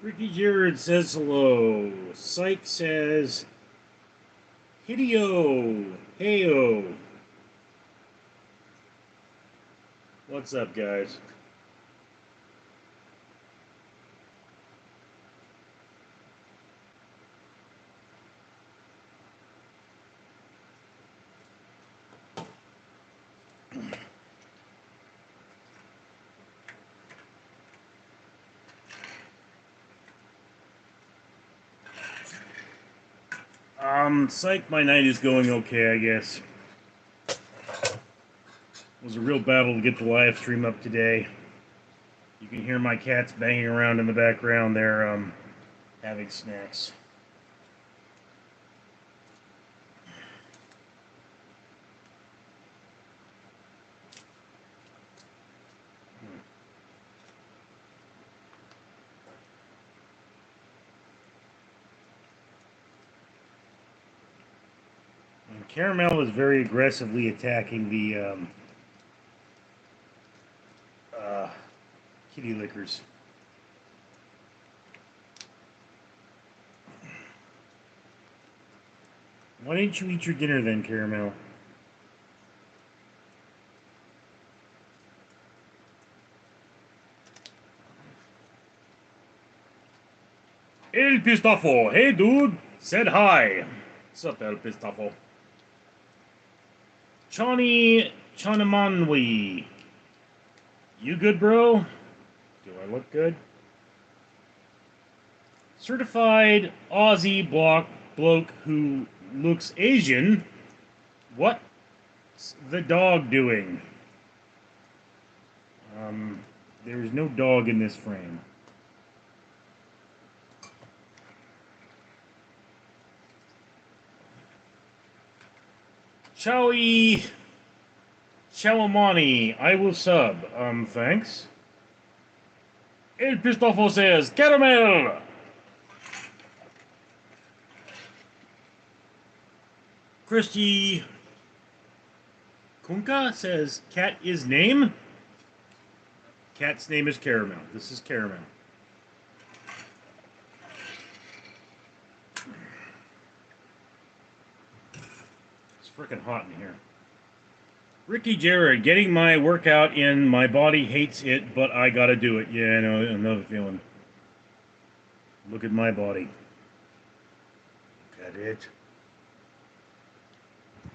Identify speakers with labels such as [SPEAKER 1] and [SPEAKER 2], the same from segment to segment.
[SPEAKER 1] Ricky Jared says hello. Psych says Hideo. Heyo. What's up, guys? Psych, my night is going okay, I guess. It was a real battle to get the live stream up today. You can hear my cats banging around in the background. They're, having snacks. And Caramel is very aggressively attacking the, kitty lickers. Why didn't you eat your dinner then, Caramel? El Pistafo, hey dude, said hi. What's up, El Pistafo? Chani Chanamanwi. You good, bro? Do I look good? Certified Aussie bloke who looks Asian. What's the dog doing? There is no dog in this frame. Chowamani, I will sub. Thanks. El Pistofo says, Caramel! Christy Kunka says, cat is name? Cat's name is Caramel. This is Caramel. It's freaking hot in here. Ricky Jared, getting my workout in. My body hates it, but I gotta do it. Yeah, I know, another feeling. Look at my body. Look at it.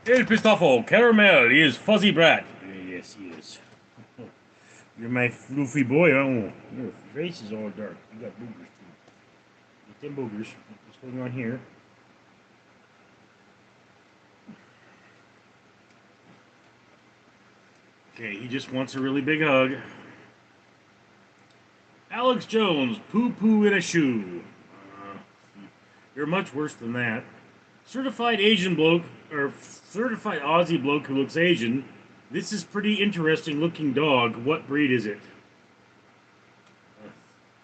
[SPEAKER 1] El Pistafo, Caramel is fuzzy brat. Yes, he is. You're my floofy boy, aren't you? Your face is all dark. You got boogers, too. Get them boogers. What's going on here? Okay, he just wants a really big hug. Alex Jones, poo-poo in a shoe. You're much worse than that. Certified Asian bloke, or certified Aussie bloke who looks Asian. This is pretty interesting looking dog. What breed is it?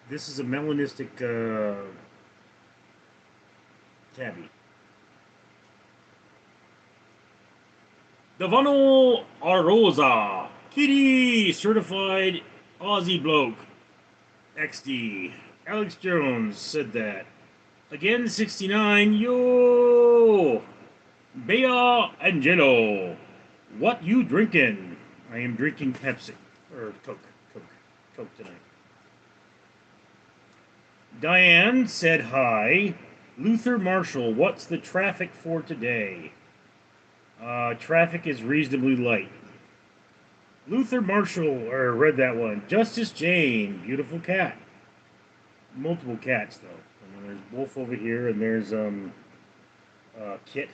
[SPEAKER 1] This is a melanistic, tabby. Davano Arosa. Kitty, certified Aussie bloke. XD. Alex Jones said that. Again, 69. Yo! Bea Angelo. What you drinking? I am drinking Pepsi. Or Coke. Coke tonight. Diane said hi. Luther Marshall, what's the traffic for today? Traffic is reasonably light. Luther Marshall, or read that one. Justice Jane, beautiful cat. Multiple cats, though. I mean, there's Wolf over here, and there's, Kit.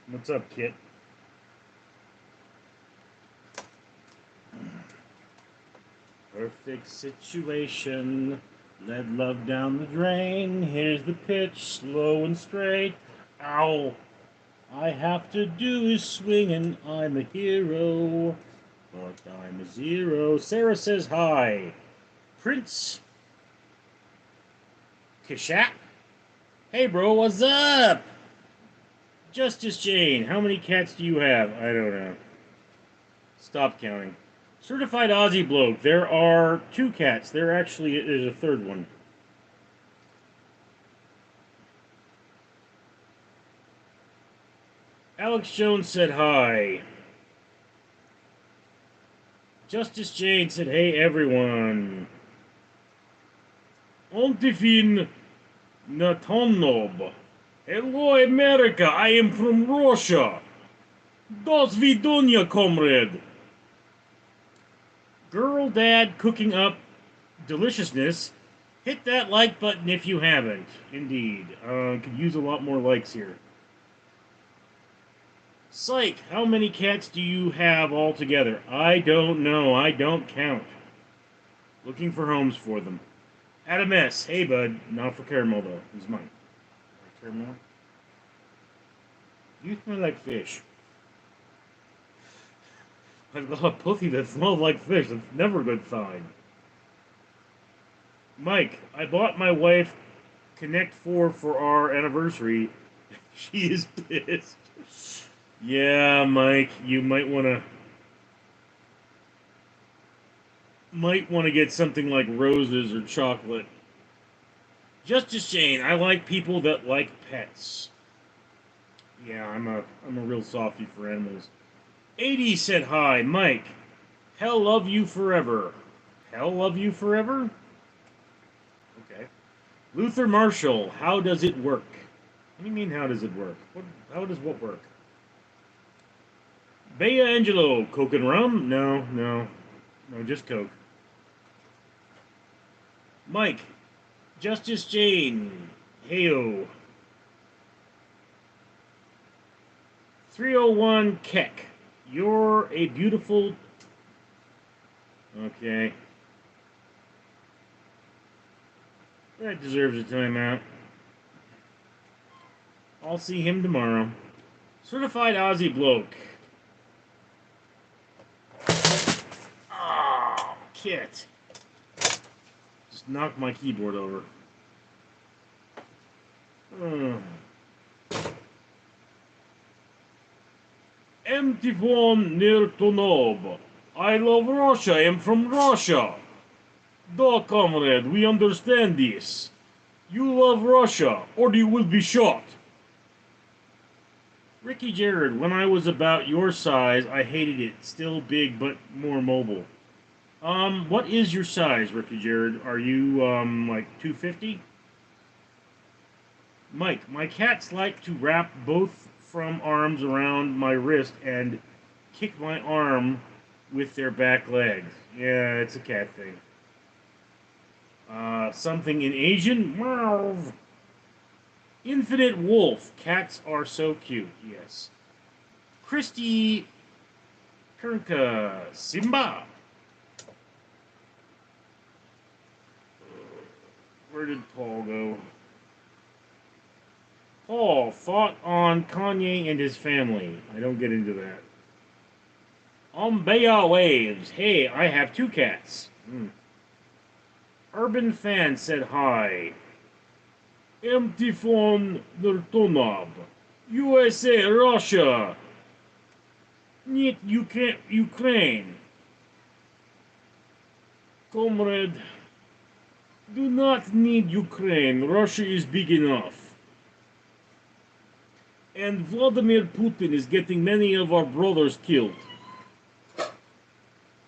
[SPEAKER 1] What's up, Kit? Perfect situation. Led love down the drain. Here's the pitch, slow and straight. Ow! I have to do is swing, and I'm a hero. But I'm a zero. Sarah says hi. Prince Kishat. Hey, bro, what's up? Justice Jane, how many cats do you have? I don't know. Stop counting. Certified Aussie bloke. There are 2 cats. There actually is a 3rd one. Alex Jones said hi. Justice Jane said, hey everyone. Ontifin Natomnob. Hello America, I am from Russia. Dos Vidunya, comrade. Girl dad cooking up deliciousness. Hit that like button if you haven't. Indeed. Could use a lot more likes here. Psych, how many cats do you have altogether? I don't know. I don't count. Looking for homes for them. Adam S. Hey, bud. Not for caramel, though. He's mine. Caramel? You smell like fish. I've got a pussy that smells like fish. That's never a good sign. Mike, I bought my wife Connect 4 for our anniversary. She is pissed. Yeah, Mike, you might want to get something like roses or chocolate. Justice Jane, I like people that like pets. Yeah, I'm a real softie for animals. 80 said hi, Mike. Hell love you forever. Hell love you forever? Okay. Luther Marshall, how does it work? What do you mean, how does it work? How does what work? Bea Angelo, Coke and rum? No, just Coke. Mike, Justice Jane, heyo. 301 Keck, you're a beautiful... Okay. That deserves a timeout. I'll see him tomorrow. Certified Aussie bloke. Oh, Kit. Just knocked my keyboard over. Empty phone near Tonob. I love Russia. I am from Russia. Da, comrade, we understand this. You love Russia, or you will be shot. Ricky Jared, when I was about your size, I hated it. Still big, but more mobile. What is your size, Ricky Jared? Are you, like 250? Mike, my cats like to wrap both from arms around my wrist and kick my arm with their back legs. Yeah, it's a cat thing. Something in Asian? Meow. Infinite Wolf. Cats are so cute. Yes. Christy Kernka. Simba. Where did Paul go? Paul fought on Kanye and his family. I don't get into that. Umbea Waves. Hey, I have 2 cats. Urban Fan said hi. Empty phone Nertonab. USA, Russia. Niet Ukraine. Comrade, do not need Ukraine. Russia is big enough. And Vladimir Putin is getting many of our brothers killed.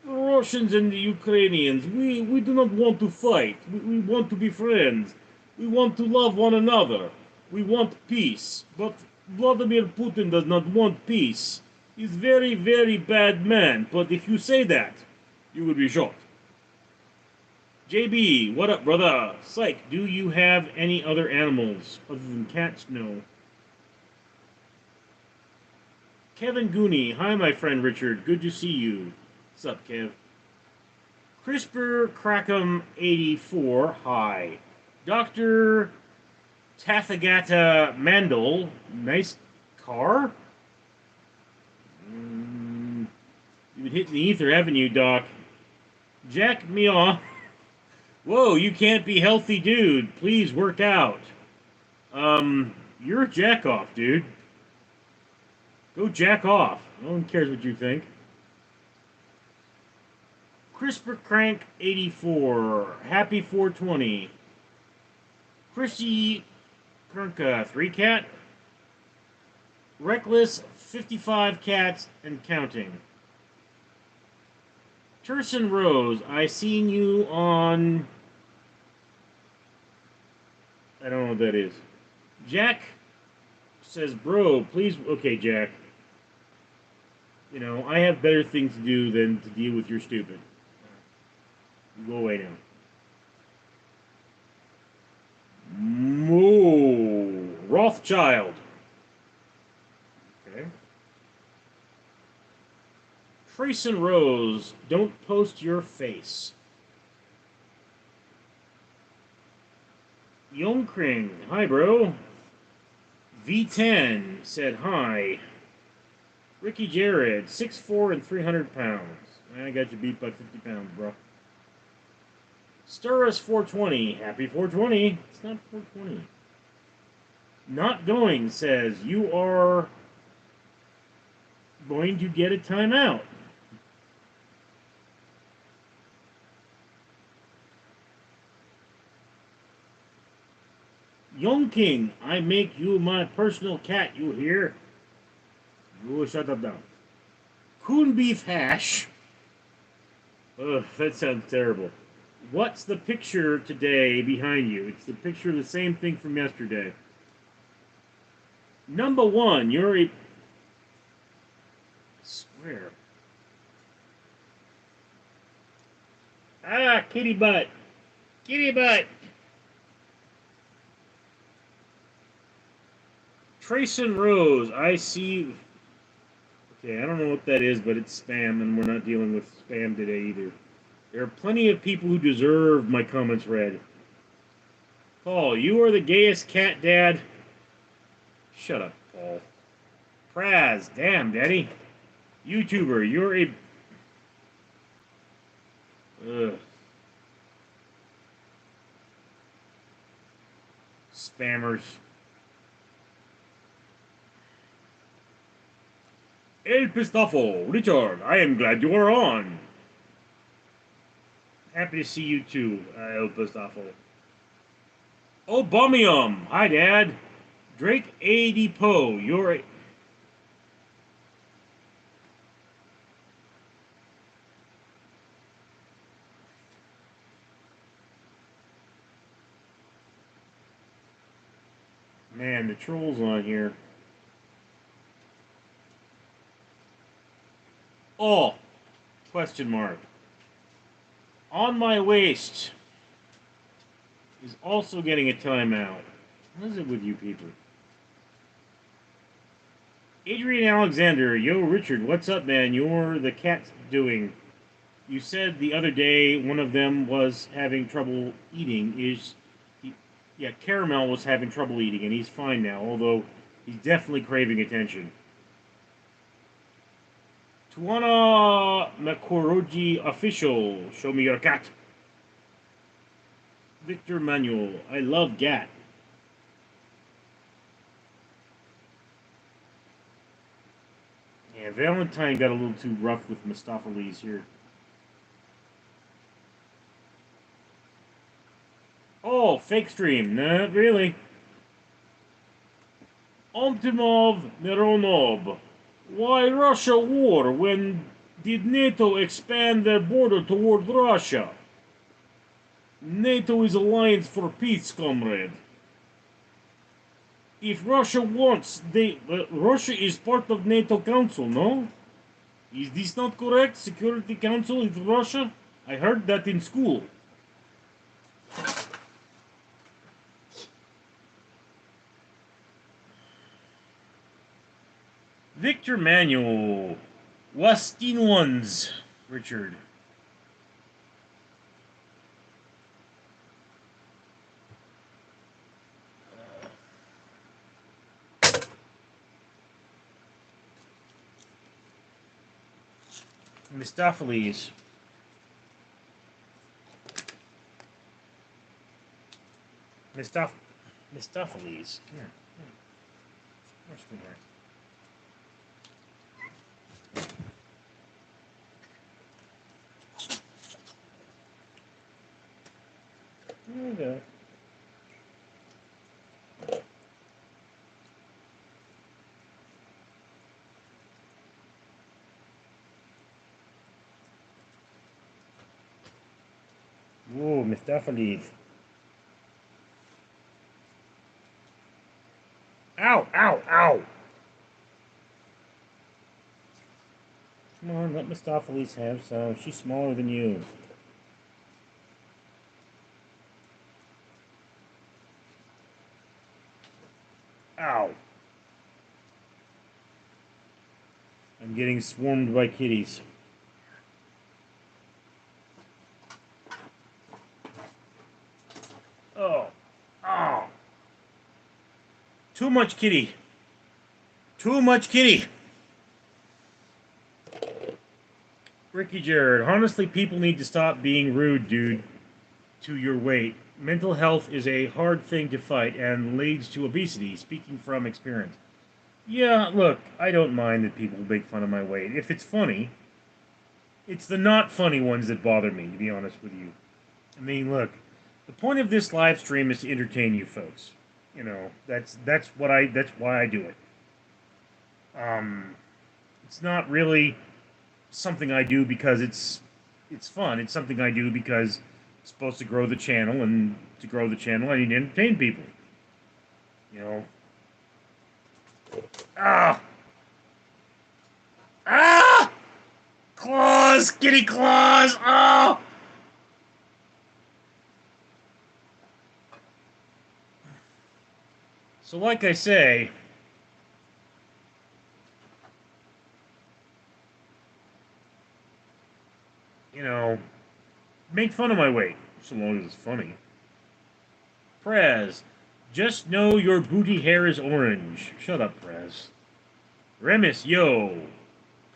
[SPEAKER 1] The Russians and the Ukrainians, we do not want to fight. We want to be friends. We want to love one another. We want peace. But Vladimir Putin does not want peace. He's very, very bad man. But if you say that, you will be shot. JB, what up, brother? Psych, do you have any other animals other than cats? No. Kevin Gooney, hi, my friend Richard. Good to see you. What's up, Kev? CRISPR Crackham 84, hi. Dr. Tathagata Mandel, nice car? You've been hitting the ether, haven't you, Doc? Jack me off. Whoa, you can't be healthy, dude. Please work out. You're a jack off, dude. Go jack off. No one cares what you think. CRISPR Crank 84. Happy 420. Chrissy Kernka 3 cat. Reckless 55 cats and counting. Turson Rose, I seen you on... I don't know what that is. Jack says, bro, please... Okay, Jack. You know, I have better things to do than to deal with your stupid. You go away now. Moo. Rothschild. Okay. Trayson Rose, don't post your face. Yongkring, hi bro. V10 said hi. Ricky Jared, 6'4" and 300 pounds. I got you beat by 50 pounds, bro. Sturus 420, happy 420. It's not 420. Not going says you are going to get a timeout. Young King, I make you my personal cat, you hear? You shut up now. Coon beef hash. Ugh, that sounds terrible. What's the picture today behind you? It's the picture of the same thing from yesterday. Number one, you're a... I swear. Ah, kitty butt. Kitty butt. Trayson Rose, I see... Okay, I don't know what that is, but it's spam, and we're not dealing with spam today either. There are plenty of people who deserve my comments read. Paul, you are the gayest cat dad. Shut up, Paul. Praz, damn, Daddy. YouTuber, you're a... Ugh. Spammers. El Pistafo, Richard, I am glad you are on. Happy to see you too, El Pistafo. Obamium, hi Dad. Drake A.D. Poe, you're a... Man, the trolls on here. Oh, question mark. On my waist is also getting a timeout. What is it with you people? Adrian Alexander, yo Richard, what's up, man? You're the cat's doing. You said the other day one of them was having trouble eating. Yeah, Caramel was having trouble eating, and he's fine now, although he's definitely craving attention. Tuana Makoroji Official, show me your cat. Victor Manuel, I love Gat. Yeah, Valentine got a little too rough with Mustapha here. Oh, fake stream. Not really. Optimov Mironov. Why Russia war? When did NATO expand their border toward Russia? NATO is alliance for peace, comrade. If Russia wants, Russia is part of NATO Council, no? Is this not correct? Security Council is Russia? I heard that in school. Victor Manuel. Wastin ones, Richard. Mistopheles. Mistopheles. Here. Where's the word? Okay. Whoa, Mephistophelies. Ow, ow, ow! Come on, let Mephistophelies have some. She's smaller than you. Ow! I'm getting swarmed by kitties. Oh. Oh. Too much kitty. Too much kitty. Ricky Jared, honestly, people need to stop being rude, dude, to your weight. Mental health is a hard thing to fight and leads to obesity, speaking from experience. Yeah, look, I don't mind that people make fun of my weight. If it's funny, it's the not funny ones that bother me, to be honest with you. I mean, look, the point of this live stream is to entertain you folks. You know, that's why I do it. It's not really something I do because it's fun. It's something I do because it's supposed to grow the channel, and to grow the channel, I need to entertain people. You know. Ah! Ah! Claws! Kitty claws! Oh! So, like I say, you know, make fun of my weight, so long as it's funny. Prez, just know your booty hair is orange. Shut up, Prez. Remis, yo.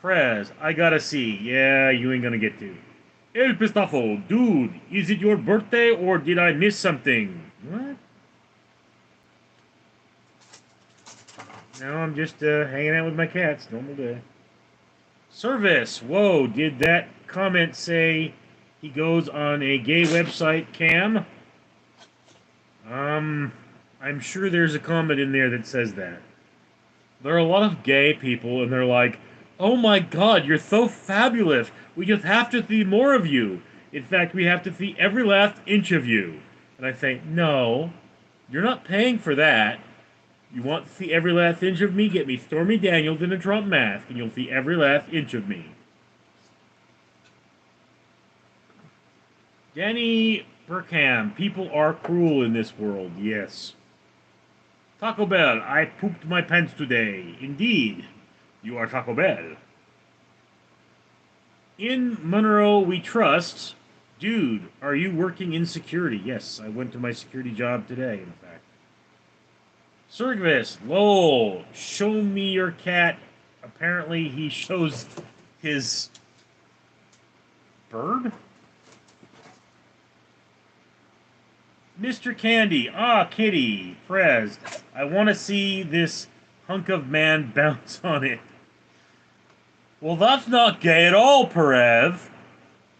[SPEAKER 1] Prez, I gotta see. Yeah, you ain't gonna get to. El Pistafo, dude, is it your birthday or did I miss something? What? No, I'm just hanging out with my cats. Normal day. Service, whoa, did that comment say he goes on a gay website, Cam? I'm sure there's a comment in there that says that. There are a lot of gay people, and they're like, oh my god, you're so fabulous. We just have to see more of you. In fact, we have to see every last inch of you. And I think, no, you're not paying for that. You want to see every last inch of me? Get me Stormy Daniels in a Trump mask, and you'll see every last inch of me. Danny Burkham, people are cruel in this world, yes. Taco Bell, I pooped my pants today. Indeed, you are Taco Bell. In Monroe, we trust. Dude, are you working in security? Yes, I went to my security job today, in fact. Sergvis, lol, show me your cat. Apparently, he shows his bird? Mr. Candy, kitty, Prez, I want to see this hunk of man bounce on it. Well, that's not gay at all, Perez.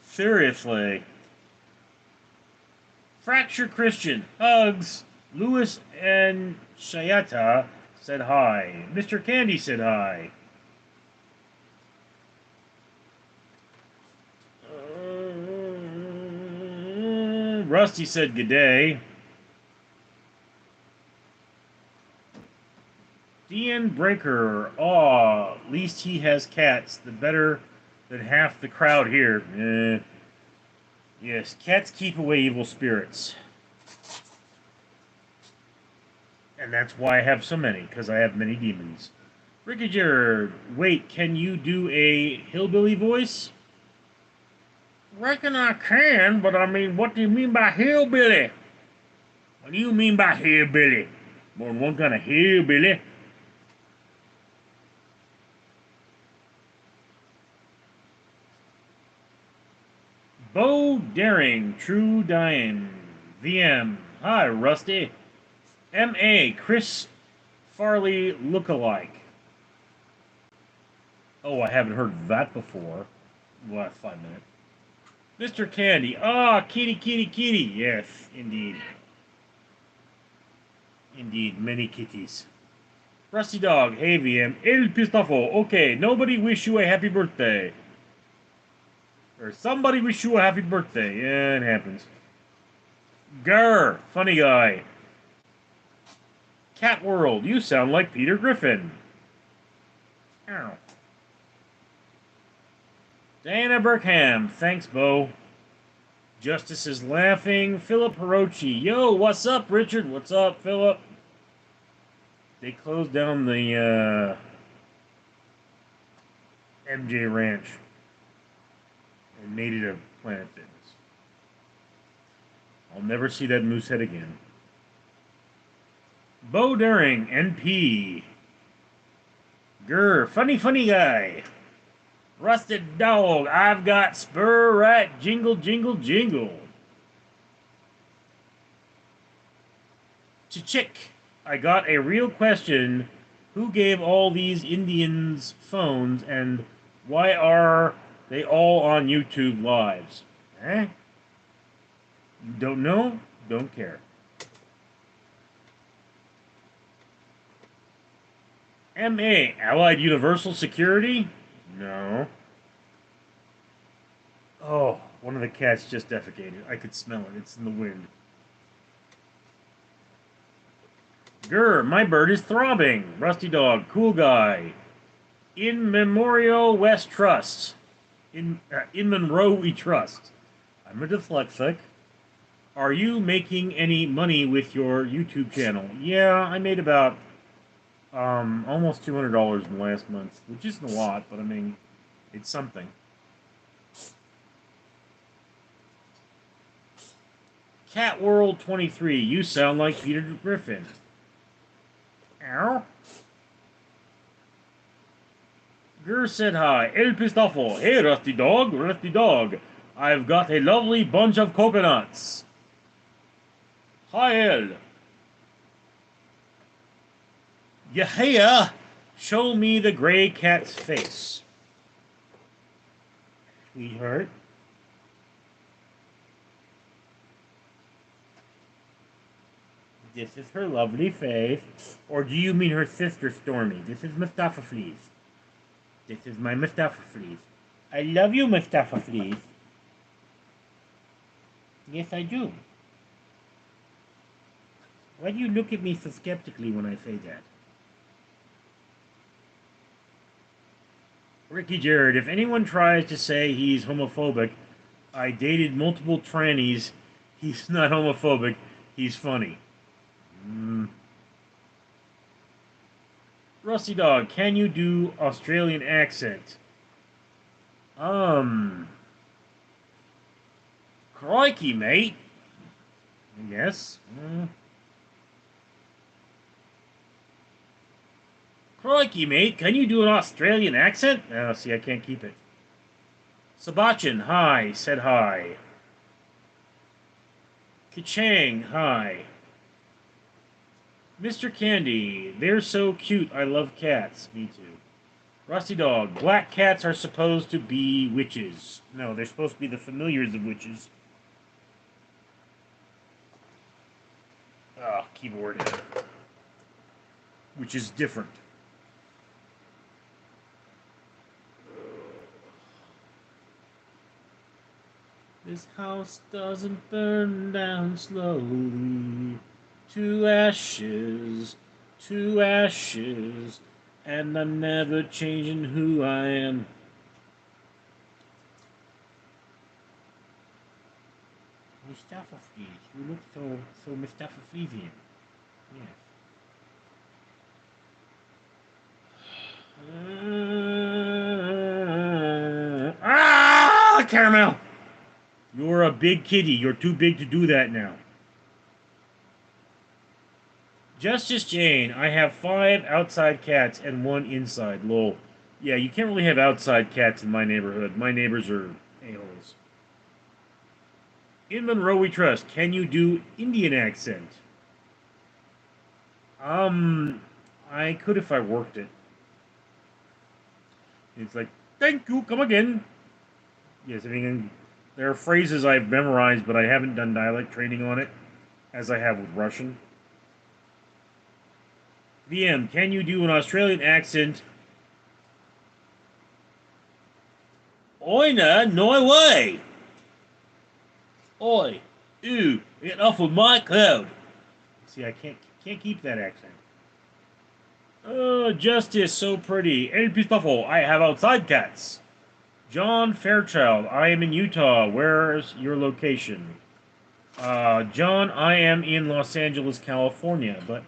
[SPEAKER 1] Seriously. Fracture Christian, hugs. Lewis and Shayata said hi. Mr. Candy said hi. Rusty said good day. Dean Breaker, at least he has cats. The better than half the crowd here. Yes, cats keep away evil spirits. And that's why I have so many, because I have many demons. Ricky Jared, wait, can you do a hillbilly voice? Reckon I can, but I mean, what do you mean by hillbilly? What do you mean by hillbilly? More than one kind of hillbilly. Bo Daring, True Dying, VM. Hi, Rusty. M.A. Chris Farley lookalike. Oh, I haven't heard that before. Last 5 minutes. Mr. Candy. Ah, kitty, kitty, kitty. Yes, indeed. Indeed, many kitties. Rusty Dog. Hey, VM. El Pistafo. Okay, nobody wish you a happy birthday. Or somebody wish you a happy birthday. Yeah, it happens. Grr. Funny guy. Cat World. You sound like Peter Griffin. Ow. Diana Burkham. Thanks, Bo. Justice is laughing. Philip Hirochi. Yo, what's up, Richard? What's up, Philip? They closed down the MJ Ranch and made it a Planet Fitness. I'll never see that moose head again. Bo During, NP. Grr, funny guy. Rusted Dog, I've got spur right, jingle, jingle, jingle. Chick, I got a real question. Who gave all these Indians phones, and why are they all on YouTube lives? Eh? You don't know? Don't care. MA, Allied Universal Security? No. Oh, one of the cats just defecated. I could smell it. It's in the wind. Grr, my bird is throbbing. Rusty Dog, cool guy. In Memorial West Trust. In Monroe we trust. I'm a dyslexic. Are you making any money with your YouTube channel? Yeah, I made about almost $200 in the last month, which isn't a lot, but I mean, it's something. Cat World 23, you sound like Peter Griffin. Ow. Grr said hi. El Pistafo. Hey, Rusty Dog, Rusty Dog. I've got a lovely bunch of coconuts. Hi, El. Yahia, show me the gray cat's face. Sweetheart. This is her lovely face. Or do you mean her sister, Stormy? This is Mustafa Fleas. This is my Mustafa Fleas. I love you, Mustafa Fleas. Yes, I do. Why do you look at me so skeptically when I say that? Ricky Jared, if anyone tries to say he's homophobic, I dated multiple trannies. He's not homophobic. He's funny. Rusty Dog, can you do Australian accent? Crikey, mate. Yes. Crikey, mate, can you do an Australian accent? Oh, see, I can't keep it. Sabachin, hi, said hi. Kachang, hi. Mr. Candy, they're so cute, I love cats. Me too. Rusty Dog, black cats are supposed to be witches. No, they're supposed to be the familiars of witches. Ah, keyboard. Which is different. This house doesn't burn down slowly. To ashes, and I'm never changing who I am. Mustafa Fleas, you look so Mustafa Fleasian. Yes. Caramel! You're a big kitty. You're too big to do that now. Justice Jane, I have 5 outside cats and 1 inside. Lol. Yeah, you can't really have outside cats in my neighborhood. My neighbors are a-holes. In Monroe we trust. Can you do Indian accent? I could if I worked it. It's like, thank you, come again. Yes, I mean, There are phrases I've memorized, but I haven't done dialect training on it, as I have with Russian. VM, can you do an Australian accent? Oina, no way! Oi, ooh, get off of my cloud. See, I can't keep that accent. Oh, Justice, so pretty. El Pistofo, I have outside cats. John Fairchild, I am in Utah. Where's your location? John, I am in Los Angeles, California, but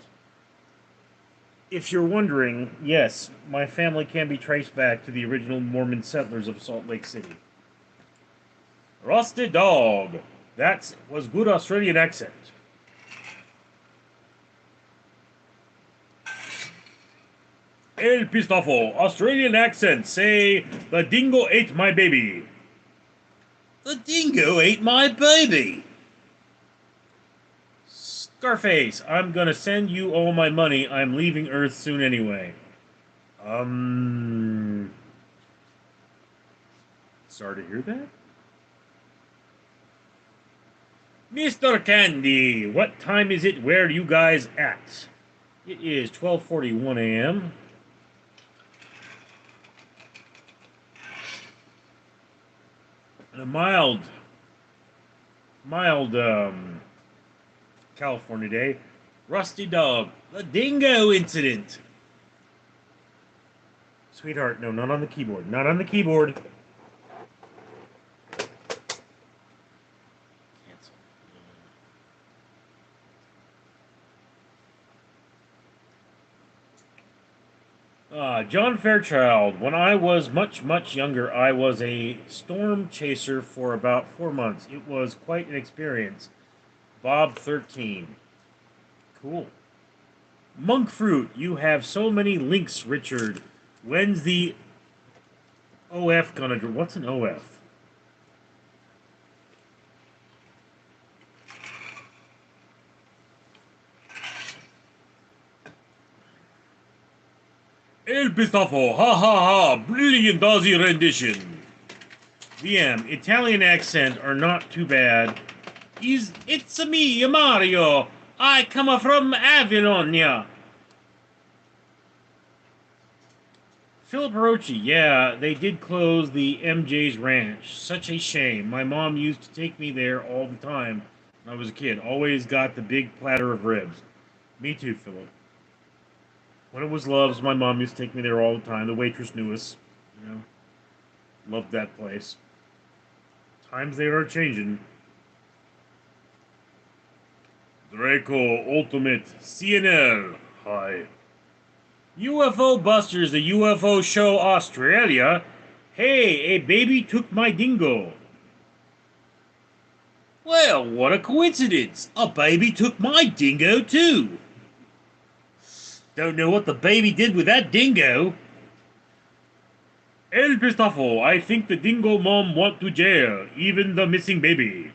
[SPEAKER 1] if you're wondering, yes, my family can be traced back to the original Mormon settlers of Salt Lake City. Rusty Dog. That was good Australian accent. El Pistofo, Australian accent. Say, the dingo ate my baby. The dingo ate my baby. Scarface, I'm gonna send you all my money. I'm leaving Earth soon anyway. Sorry to hear that. Mr. Candy, what time is it? Where are you guys at? It is 12:41 a.m. A mild California day. Rusty Dog, the dingo incident. Sweetheart, no, not on the keyboard. Not on the keyboard. John Fairchild. When I was much, much younger, I was a storm chaser for about 4 months. It was quite an experience. Bob 13. Cool. Monk Fruit. You have so many links, Richard. When's the OF gonna... What's an OF? El Pistofo, ha ha ha, brilliant Aussie rendition. VM, Italian accent are not too bad. It's me, Mario. I come from Avalonia. Philip Rochi, yeah, they did close the MJ's Ranch. Such a shame. My mom used to take me there all the time when I was a kid. Always got the big platter of ribs. Me too, Philip. When it was Love's, my mom used to take me there all the time. The waitress knew us. You know, loved that place. Times they are changing. Draco Ultimate CNL. Hi. UFO Busters, the UFO show Australia. Hey, a baby took my dingo. Well, what a coincidence. A baby took my dingo too. Don't know what the baby did with that dingo. El Pistofo, I think the dingo mom went to jail, even the missing baby.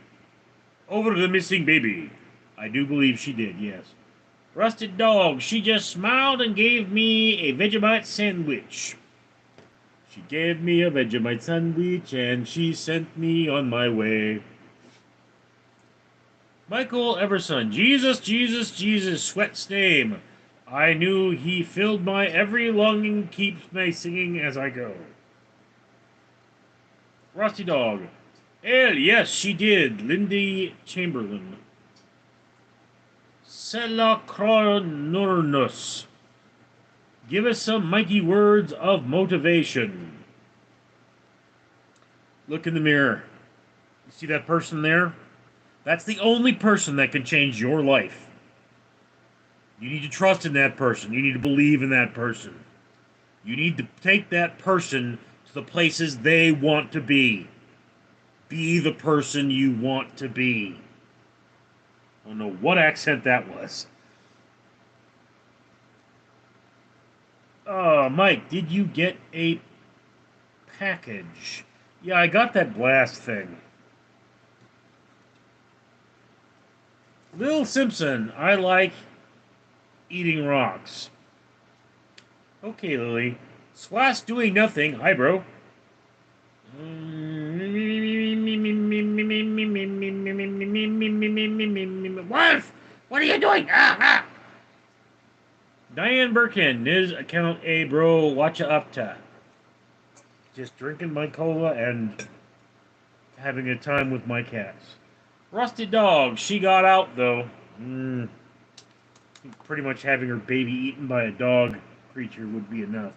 [SPEAKER 1] Over the missing baby. I do believe she did, yes. Rusted Dog, she just smiled and gave me a Vegemite sandwich. She gave me a Vegemite sandwich and she sent me on my way. Michael Everson, Jesus, Jesus, Jesus, sweat's name. I knew he filled my every longing, keeps me singing as I go. Rusty Dog. Yes, she did. Lindy Chamberlain. Selachronurnus. Give us some mighty words of motivation. Look in the mirror. You see that person there? That's the only person that can change your life. You need to trust in that person. You need to believe in that person. You need to take that person to the places they want to be. Be the person you want to be. I don't know what accent that was. Mike, did you get a package? Yeah, I got that blast thing. Lil Simpson, I like eating rocks. Okay, Lily. Swass doing nothing. Hi, bro.
[SPEAKER 2] Wolf! What are you doing?
[SPEAKER 1] Diane Birkin, his account a bro, watcha upta. Just drinking my cola and having a time with my cats. Rusty Dog, she got out though. Pretty much having her baby eaten by a dog creature would be enough.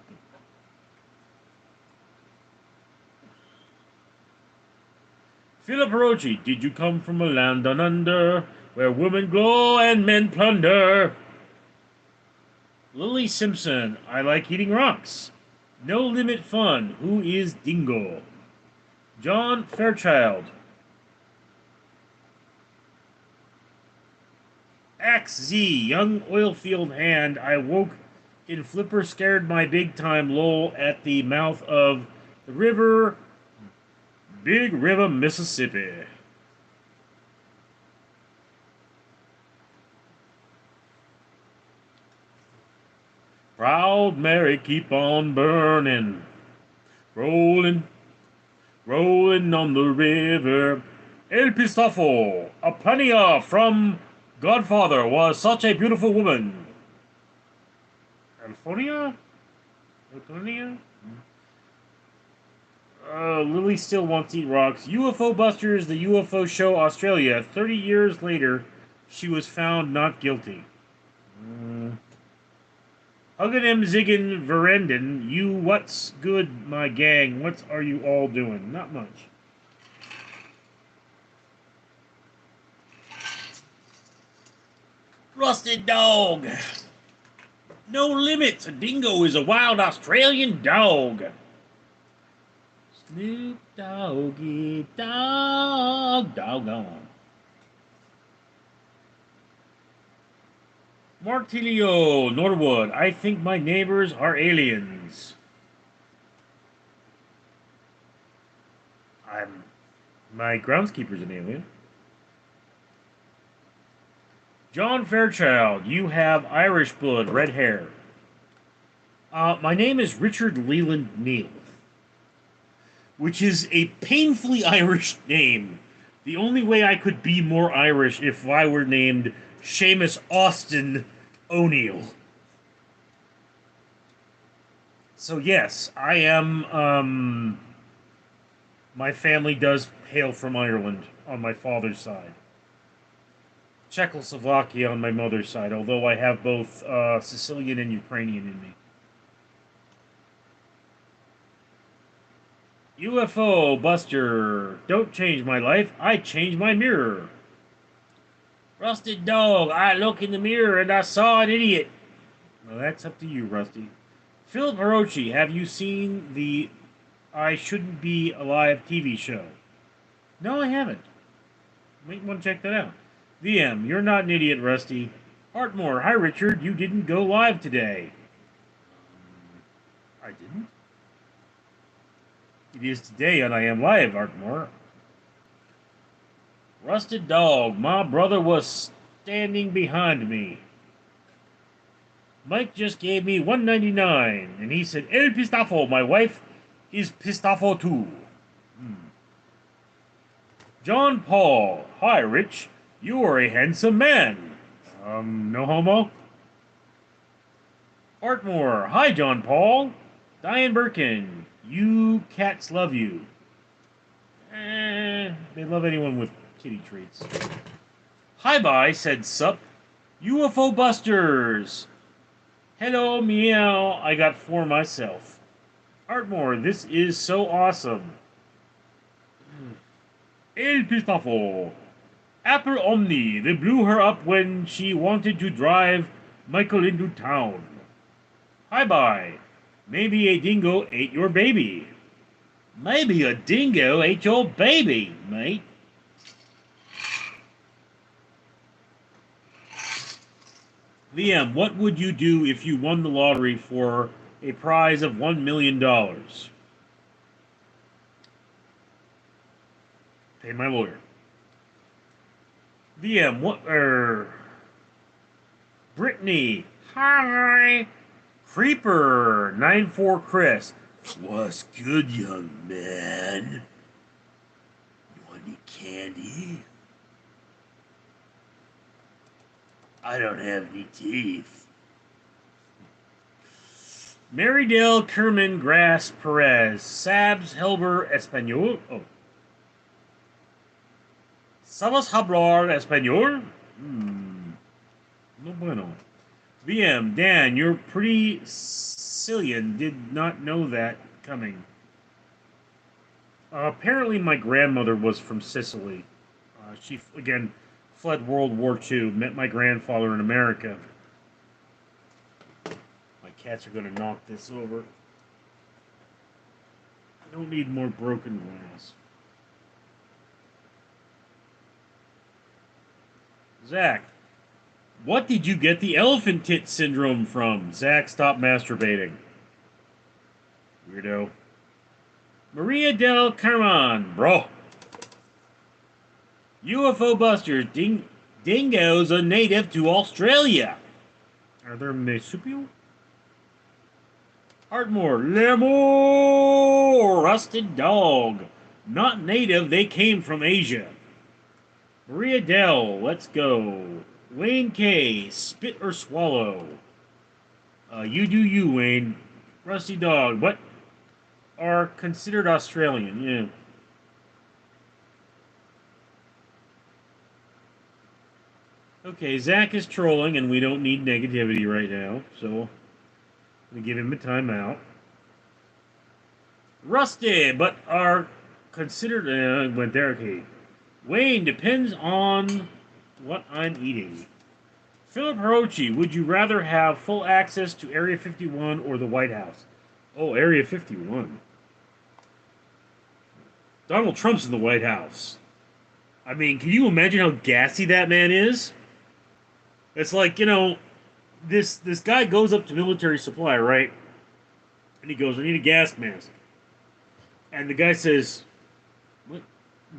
[SPEAKER 1] Philip Rochi, did you come from a land down under, where women glow and men plunder? Lily Simpson, I like eating rocks. No Limit Fun, who is Dingo? John Fairchild. XZ, young oilfield hand, I woke in flipper scared my big time lol at the mouth of the river, Big River, Mississippi. Proud Mary, keep on burning, rolling, rolling on the river. El Pistofo, Apania from Godfather was such a beautiful woman. California? California? Lily still wants to eat rocks. UFO Busters, the UFO show Australia. 30 years later, she was found not guilty. Huggin' him, ziggin' Verenden. You, what's good, my gang? What are you all doing? Not much. Rusted Dog. No limits. A dingo is a wild Australian dog. Snoop Doggy Dog. Doggone. Martilio Norwood. I think my neighbors are aliens. My groundskeeper's an alien. John Fairchild, you have Irish blood, red hair. My name is Richard Leland Neal, which is a painfully Irish name. The only way I could be more Irish if I were named Seamus Austin O'Neill. So yes, I am, my family does hail from Ireland on my father's side. Czechoslovakia on my mother's side, although I have both Sicilian and Ukrainian in me. UFO Buster, don't change my life, I change my mirror. Rusted Dog, I look in the mirror and I saw an idiot. Well, that's up to you, Rusty. Philip Hirochi, have you seen the I Shouldn't Be Alive TV show? No, I haven't. Might want to check that out. VM, you're not an idiot, Rusty. Hartmore, hi Richard, you didn't go live today. I didn't? It is today and I am live, Hartmore. Rusted Dog, my brother was standing behind me. Mike just gave me $1.99, and he said, El Pistafo, my wife is Pistafo too. John Paul, hi Rich, you are a handsome man. No homo? Artmore, hi John Paul. Diane Birkin, you cats love you. They love anyone with kitty treats. Hi bye, said Sup. UFO Busters. Hello, meow, I got 4 myself. Artmore, this is so awesome. El Pistafo. Apple Omni, they blew her up when she wanted to drive Michael into town. Hi bye. Maybe a dingo ate your baby. Maybe a dingo ate your baby, mate. VM, what would you do if you won the lottery for a prize of $1 million? Pay my lawyer. VM, Brittany, hi. Creeper, 9-4 Chris. What's good, young man? You want any candy?
[SPEAKER 2] I don't have any teeth.
[SPEAKER 1] Marydale, Kerman, Grass, Perez, Sabs, Helber, Espanol. Oh. Sabas hablar Espanol? No bueno. VM, Dan, you're pretty Sicilian. Did not know that coming. Apparently, my grandmother was from Sicily. She, again, fled World War II, met my grandfather in America. My cats are going to knock this over. I don't need more broken glass. Zach, what did you get the elephant tit syndrome from? Zach, stop masturbating. Weirdo. Maria del Carmen, bro. UFO busters. Dingoes are native to Australia. Are there marsupial? Ardmore. Lemur. Rusted dog. Not native, they came from Asia. Maria Dell, let's go. Wayne K, spit or swallow. You do you, Wayne. Rusty dog, what are considered Australian? Yeah. Okay, Zach is trolling, and we don't need negativity right now, so we give him a timeout. Rusty, but are considered. Went there, okay. Wayne, depends on what I'm eating. Philip Hirochi, would you rather have full access to Area 51 or the White House? Oh, Area 51. Donald Trump's in the White House. I mean, can you imagine how gassy that man is? It's like, this guy goes up to military supply, right? And he goes, I need a gas mask. And the guy says, what?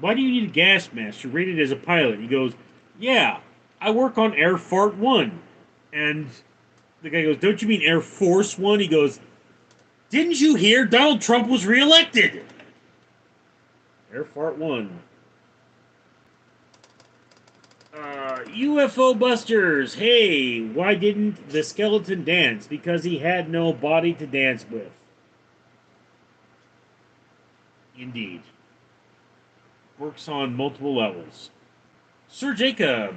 [SPEAKER 1] Why do you need a gas mask? You're rated as a pilot. He goes, yeah, I work on Air Fart 1. And the guy goes, don't you mean Air Force 1? He goes, didn't you hear Donald Trump was reelected? Air Fart 1. UFO Busters. Hey, why didn't the skeleton dance? Because he had no body to dance with. Indeed. Works on multiple levels. Sir Jacob.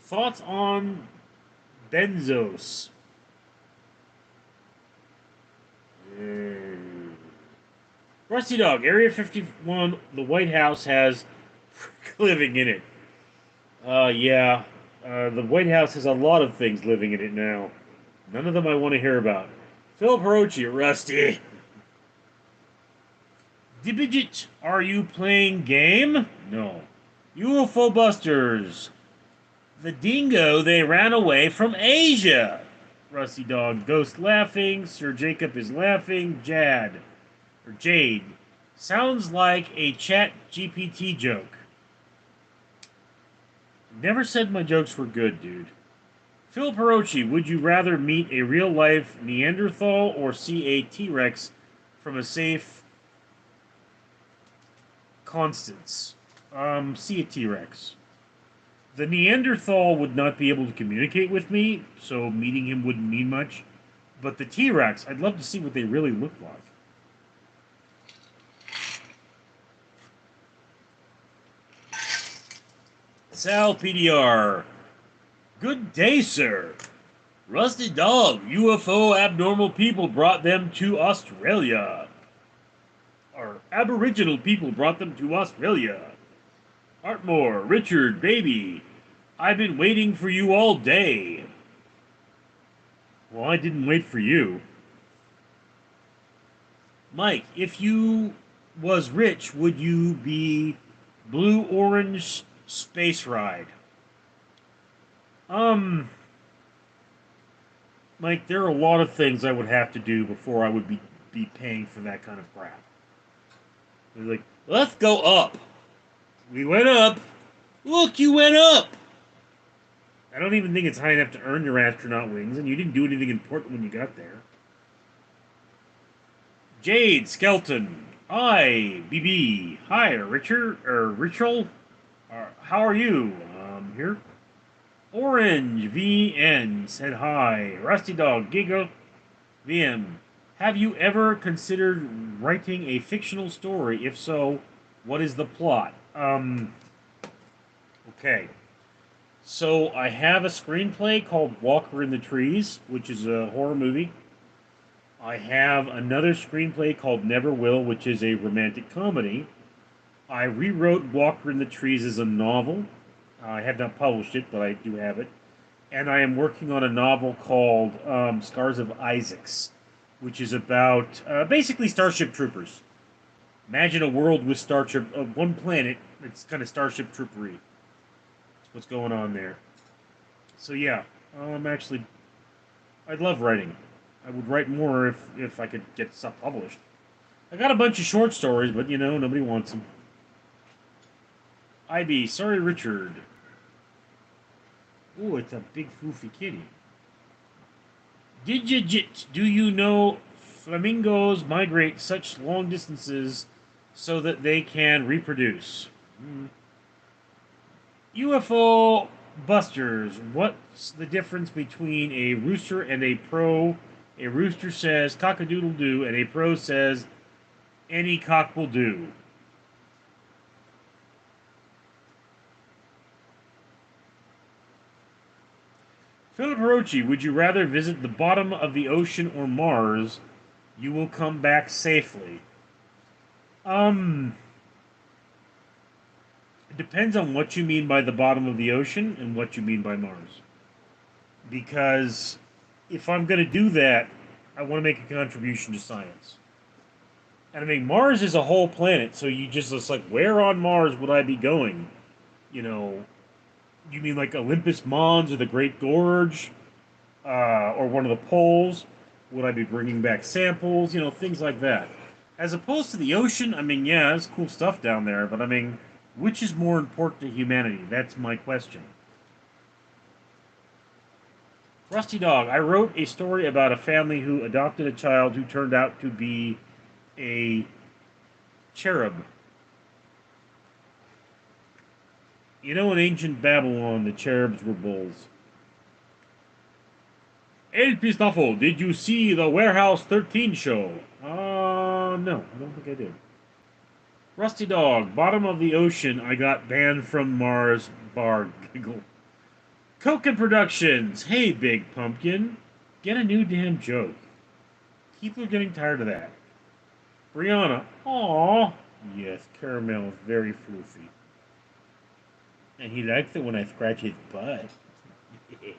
[SPEAKER 1] Thoughts on Benzos? Rusty Dog. Area 51, the White House has living in it. Yeah. The White House has a lot of things living in it now. None of them I want to hear about. Philip Hirochi, Rusty. Dibidget, are you playing game? No. UFO Busters. The dingo, they ran away from Asia. Rusty Dog, Ghost laughing. Sir Jacob is laughing. Jade. Sounds like a chat GPT joke. Never said my jokes were good, dude. Phil Perochi, would you rather meet a real-life Neanderthal or see a T-Rex from a safe Constance? See a T-Rex. The Neanderthal would not be able to communicate with me, so meeting him wouldn't mean much. But the T-Rex, I'd love to see what they really look like. Sal PDR. Good day, sir. Rusty Dog, UFO abnormal people brought them to Australia. Or Aboriginal people brought them to Australia. Artmore, Richard, baby. I've been waiting for you all day. Well, I didn't wait for you. Mike, if you was rich, would you be blue-orange space ride? Mike, there are a lot of things I would have to do before I would be paying for that kind of crap. They're like, let's go up. We went up. Look, you went up. I don't even think it's high enough to earn your astronaut wings, and you didn't do anything important when you got there. Jade, Skelton. Hi, BB. Hi, Richard, or Richel. How are you? Here. Orange VN said hi. Rusty Dog Giggle VM. Have you ever considered writing a fictional story? If so, what is the plot? Okay. So I have a screenplay called Walker in the Trees, which is a horror movie. I have another screenplay called Never Will, which is a romantic comedy. I rewrote Walker in the Trees as a novel. I have not published it, but I do have it. And I am working on a novel called Scars of Isaacs, which is about basically Starship Troopers. Imagine a world with Starship, one planet. It's kind of Starship Troopery. That's what's going on there. So yeah, actually, I'd love writing. I would write more if I could get stuff published. I got a bunch of short stories, but nobody wants them. IB, sorry, Richard. Oh, it's a big floofy kitty. Digit, do you know flamingos migrate such long distances so that they can reproduce? UFO busters, what's the difference between a rooster and a pro? A rooster says cock-a-doodle doo, and a pro says any cock will do. Philip Hirochi, would you rather visit the bottom of the ocean or Mars? You will come back safely. It depends on what you mean by the bottom of the ocean and what you mean by Mars. Because if I'm going to do that, I want to make a contribution to science. And I mean, Mars is a whole planet, so it's like, where on Mars would I be going? You know, you mean like Olympus Mons or the Great Gorge, or one of the poles? Would I be bringing back samples? Things like that. As opposed to the ocean, I mean, yeah, there's cool stuff down there, but I mean, which is more important to humanity? That's my question. Rusty Dog, I wrote a story about a family who adopted a child who turned out to be a cherub. In ancient Babylon, the cherubs were bulls. El Pistafo, did you see the Warehouse 13 show? No, I don't think I did. Rusty Dog, bottom of the ocean, I got banned from Mars, bar giggle. Coken Productions, hey Big Pumpkin, get a new damn joke. People are getting tired of that. Brianna, aww. Yes, Caramel is very floofy. And he likes it when I scratch his butt. Yes.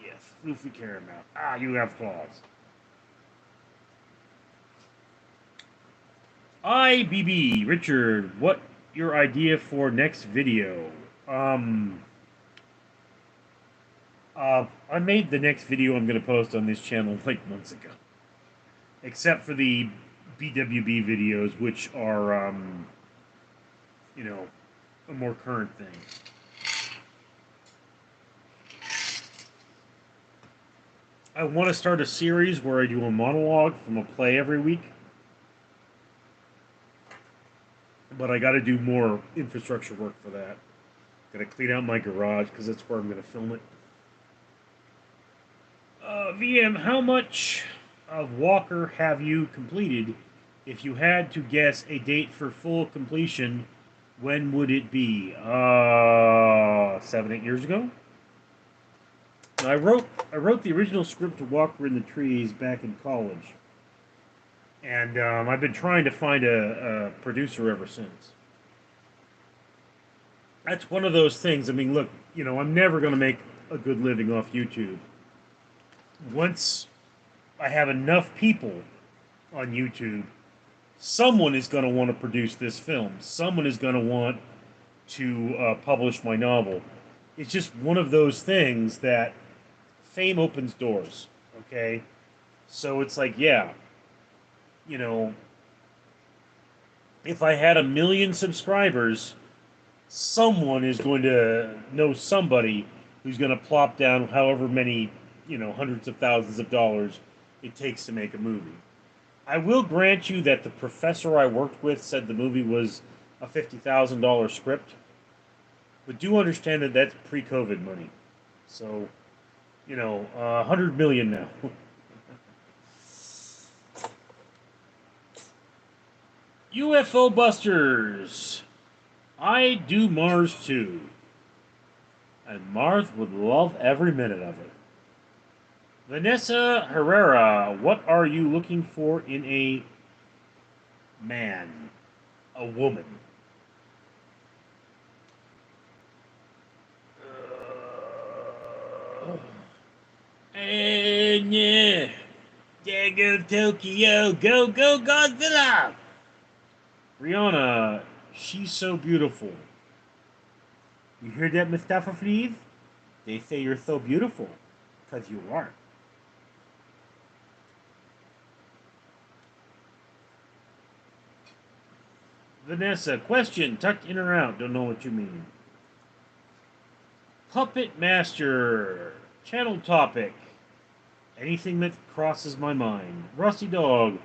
[SPEAKER 1] Yes, floofy Caramel. Ah, you have claws. IBB, Richard, what your idea for next video? I made the next video I'm going to post on this channel like months ago. Except for the BWB videos, which are, a more current thing. I want to start a series where I do a monologue from a play every week. But I got to do more infrastructure work for that. Got to clean out my garage because that's where I'm going to film it. VM, how much of Walker have you completed? If you had to guess a date for full completion, when would it be? 7, 8 years ago. I wrote the original script to Walker in the Trees back in college, and I've been trying to find a producer ever since. That's one of those things. I mean, look, I'm never going to make a good living off YouTube. Once I have enough people on YouTube, someone is going to want to produce this film. Someone is going to want to publish my novel. It's just one of those things that fame opens doors, okay? So it's like, yeah, if I had 1 million subscribers, someone is going to know somebody who's going to plop down however many, hundreds of thousands of dollars it takes to make a movie. I will grant you that the professor I worked with said the movie was a $50,000 script. But do understand that that's pre-COVID money. So, 100 million now. UFO Busters. I do Mars too. And Mars would love every minute of it. Vanessa Herrera, what are you looking for in a man? A woman? Yeah. There go Tokyo. Go, go, Godzilla! Rihanna, she's so beautiful. You hear that, Mustafa Fleeve? They say you're so beautiful. Because you are. Vanessa, question, tucked in or out? Don't know what you mean. Puppet Master, channel topic. Anything that crosses my mind. Rusty Dog,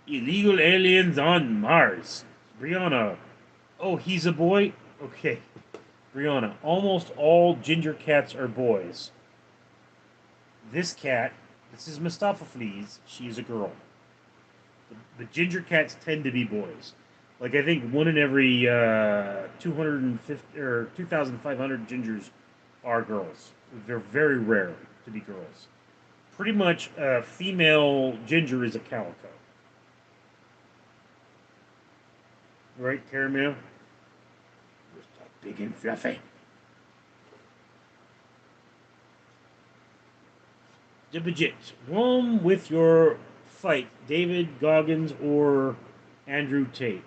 [SPEAKER 1] illegal aliens on Mars. Brianna, oh, he's a boy? Okay. Brianna, almost all ginger cats are boys. This cat, this is Mustafa Fleas, she's a girl. The ginger cats tend to be boys. Like, I think one in every 250 or 2,500 gingers are girls. They're very rare to be girls. Pretty much a female ginger is a calico. Right, Caramel? Just big and fluffy. Dibajit. Rome with your fight. David Goggins or Andrew Tate.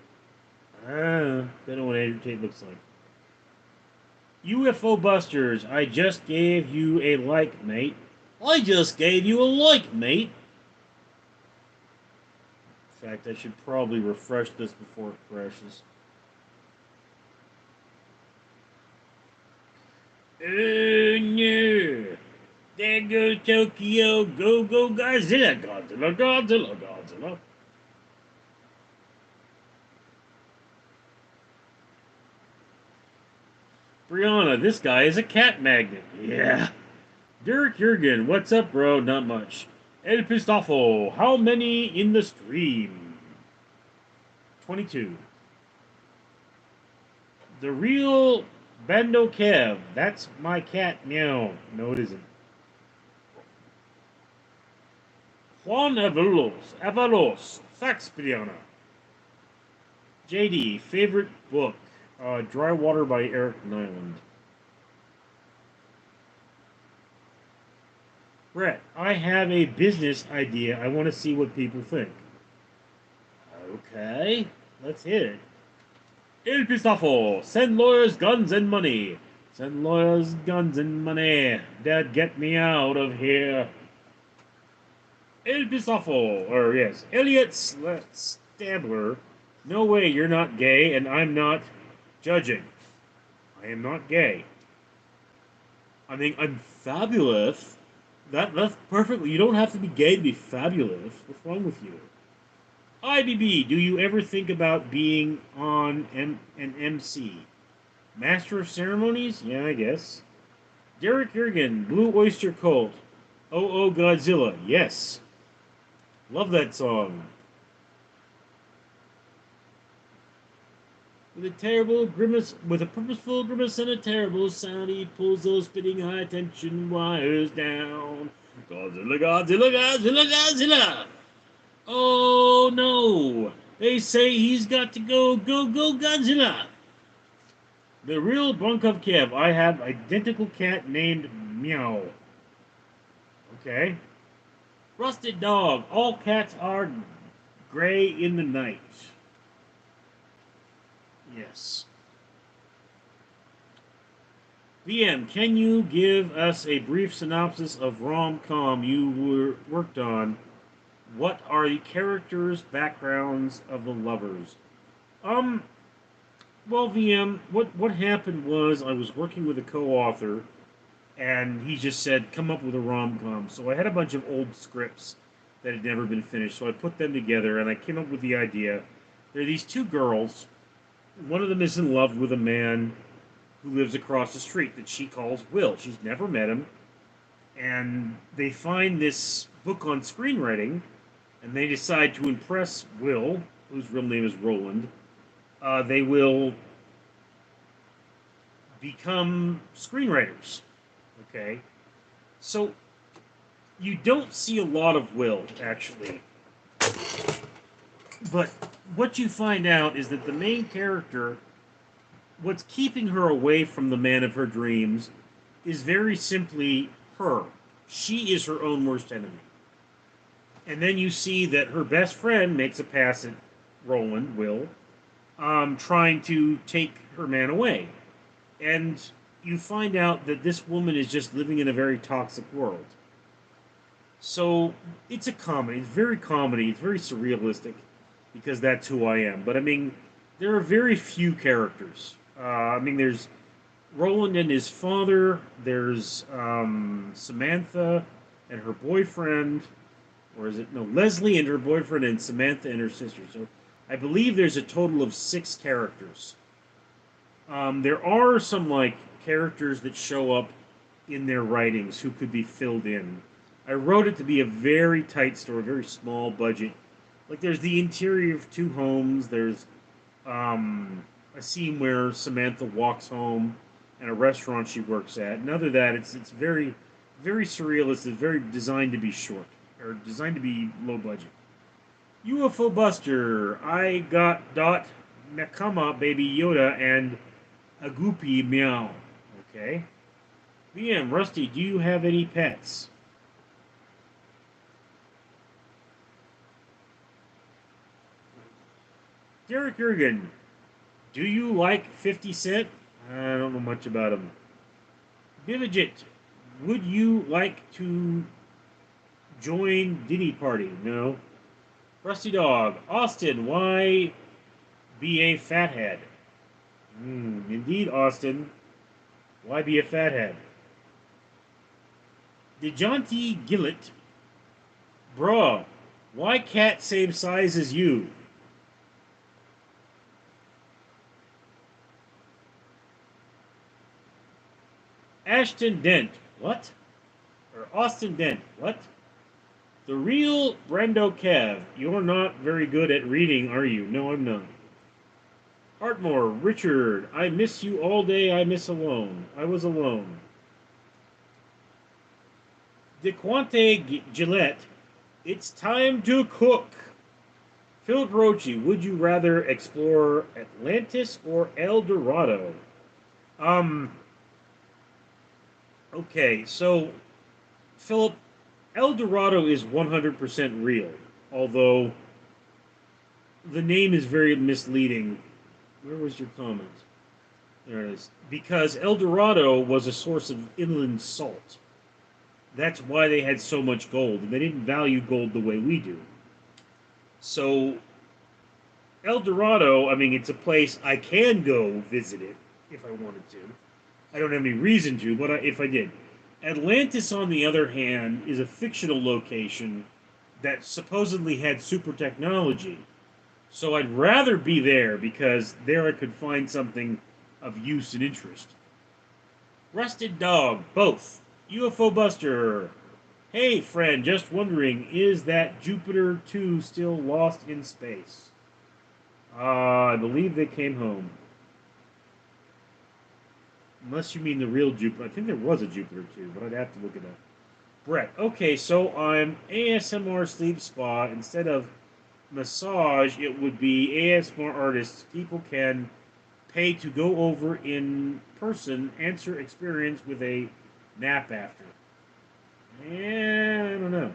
[SPEAKER 1] Don't know what Andrew Tate looks like. UFO Busters, I just gave you a like, mate. I just gave you a like, mate. In fact, I should probably refresh this before it crashes. Oh no! There goes Tokyo! Go, go, Godzilla! Godzilla, Godzilla, Godzilla! Brianna, this guy is a cat magnet. Yeah. Derek Jurgen, what's up, bro? Not much. El Pistofo, how many in the stream? 22. The real Bando Kev, that's my cat, meow. No, it isn't. Juan Avalos, thanks, Brianna. JD, favorite book? Dry Water by Eric Nyland. Brett, I have a business idea. I want to see what people think. Okay, let's hit it. El Pistafo, send lawyers guns and money. Send lawyers guns and money. Dad, get me out of here. El Pistafo, or yes, Elliot Stabler. No way, you're not gay, and I'm not judging. I am not gay. I mean, I'm fabulous. That's perfectly. You don't have to be gay to be fabulous. What's wrong with you? IBB, do you ever think about being on an MC? Master of Ceremonies? Yeah, I guess. Derek Jurgen, Blue Oyster Cult. Oh, oh, Godzilla. Yes. Love that song. With a terrible grimace, with a purposeful grimace and a terrible sound, he pulls those spinning high tension wires down. Godzilla, Godzilla, Godzilla, Godzilla! Oh no! They say he's got to go, go, go, Godzilla! The real Bunkov Kev. I have identical cat named Meow. Okay. Rusted Dog. All cats are gray in the night. Yes. VM, can you give us a brief synopsis of rom-com you worked on? What are the characters' backgrounds of the lovers? Well, VM, what happened was I was working with a co-author, and he just said, come up with a rom-com. So I had a bunch of old scripts that had never been finished, so I put them together, and I came up with the idea. There are these two girls. One of them is in love with a man, who lives across the street that she calls Will. She's never met him, and they find this book on screenwriting, and they decide to impress Will, whose real name is Roland. They will become screenwriters. Okay, so you don't see a lot of Will actually, but what you find out is that the main character, what's keeping her away from the man of her dreams, is very simply her. She is her own worst enemy. And then you see that her best friend makes a pass at Roland, Will, trying to take her man away. And you find out that this woman is just living in a very toxic world. So it's a comedy. It's very comedy. It's very surrealistic because that's who I am. But I mean, there are very few characters. I mean, there's Roland and his father. There's Samantha and her boyfriend, or is it no Leslie and her boyfriend, and Samantha and her sister. So I believe there's a total of 6 characters. There are some like characters that show up in their writings who could be filled in. I wrote it to be a very tight story, very small budget. Like there's the interior of 2 homes. There's a scene where Samantha walks home and a restaurant she works at. And other than that, it's very surrealist. It's very designed to be short or designed to be low budget. UFO Buster, I got Dot Nakama Baby Yoda and a Goopy Meow. Okay. BM Rusty, do you have any pets? Derek Ergen, do you like 50 Cent? I don't know much about him. Bivigit, would you like to join Diddy Party? No. Rusty Dog, Austin, why be a fathead? Indeed, Austin. Why be a fathead? DeJounte Gillett, bruh, why cat same size as you? Ashton Dent, what? Or Austin Dent, what? The real Brendo Kev, you're not very good at reading, are you? No, I'm not. Hartmore, Richard, I miss you all day, I miss alone. I was alone. DeQuante Gillette, it's time to cook. Philip Rochi, would you rather explore Atlantis or El Dorado? Um, okay, so, Philip, El Dorado is 100% real, although the name is very misleading. Where was your comment? There it is. Because El Dorado was a source of inland salt. That's why they had so much gold, and they didn't value gold the way we do. So, El Dorado, I mean, it's a place I can go visit it if I wanted to. I don't have any reason to, but if I did. Atlantis, on the other hand, is a fictional location that supposedly had super technology. So I'd rather be there because there I could find something of use and interest. Rusted Dog, both. UFO Buster. Hey, friend, just wondering, is that Jupiter 2 still lost in space? I believe they came home. Unless you mean the real Jupiter. I think there was a Jupiter 2, but I'd have to look it up. Brett, okay, so I'm ASMR Sleep Spa. Instead of massage, it would be ASMR artists. People can pay to go over in person, answer experience with a nap after. Yeah, I don't know.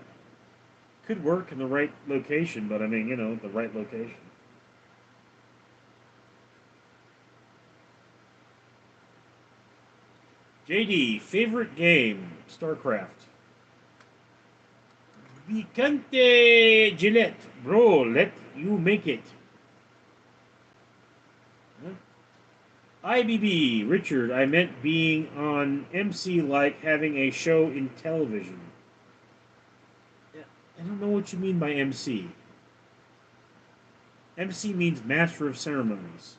[SPEAKER 1] Could work in the right location, but I mean, you know, the right location. JD, favorite game? StarCraft. Vicante Gillette, bro, let you make it. Huh? IBB, Richard, I meant being on MC like having a show in television. I don't know what you mean by MC. MC means Master of Ceremonies.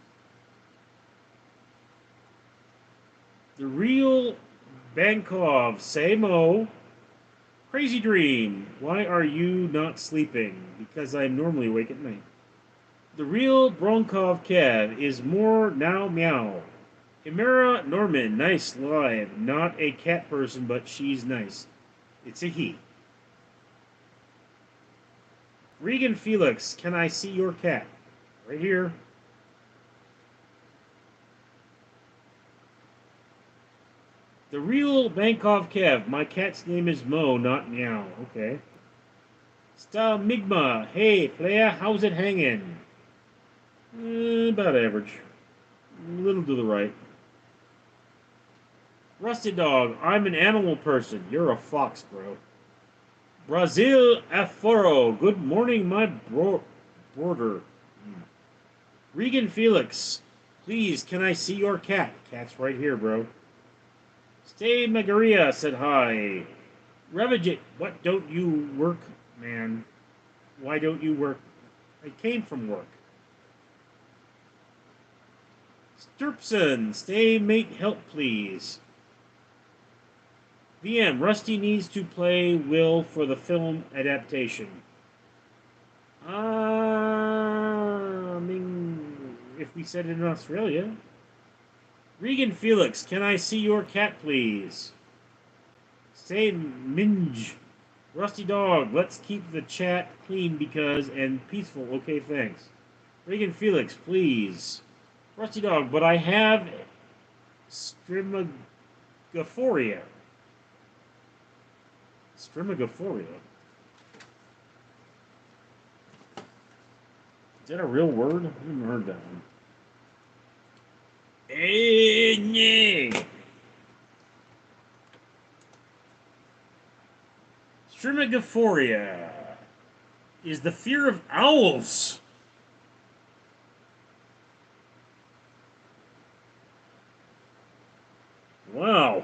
[SPEAKER 1] The real Bankov, say Mo. Crazy dream. Why are you not sleeping? Because I am normally awake at night. The real Bronkov Kev is more now meow. Chimera Norman, nice live. Not a cat person, but she's nice. It's a he. Regan Felix, can I see your cat? Right here. The real Bankov Kev, my cat's name is Mo, not Meow. Okay. Stalmigma, hey, playa, how's it hanging? About average. A little to the right. Rusty Dog, I'm an animal person. You're a fox, bro. Brazil Aforo, good morning, my border. Regan Felix, please, can I see your cat? Cat's right here, bro. Stay Magaria said hi. Revigate, what don't you work, man? Why don't you work? I came from work. Sturpson, stay mate help please. VM, Rusty needs to play Will for the film adaptation. I mean, if we said it in Australia. Regan Felix, can I see your cat, please? Say Minge. Rusty Dog, let's keep the chat clean because and peaceful. Okay, thanks. Regan Felix, please. Rusty Dog, but I have Strimogophoria. Strimogophoria? Is that a real word? I haven't heard that one. Strimogophoria is the fear of owls. Wow.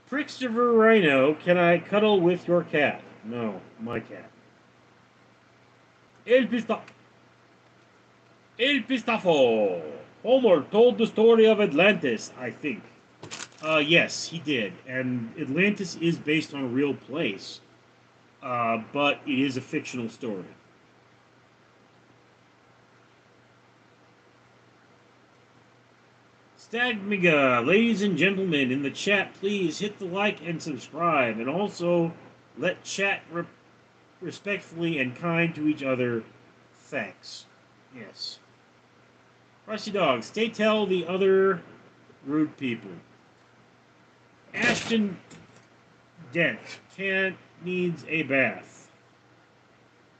[SPEAKER 1] Trickster Rhino, can I cuddle with your cat? No, my cat. El Pistafo. Homer told the story of Atlantis, I think. Yes, he did. And Atlantis is based on a real place. But it is a fictional story. Stagmiga, ladies and gentlemen, in the chat, please hit the like and subscribe. And also, let chat respectfully and kind to each other. Thanks. Yes. Rusty Dog, stay tell the other rude people. Ashton Dent needs a bath.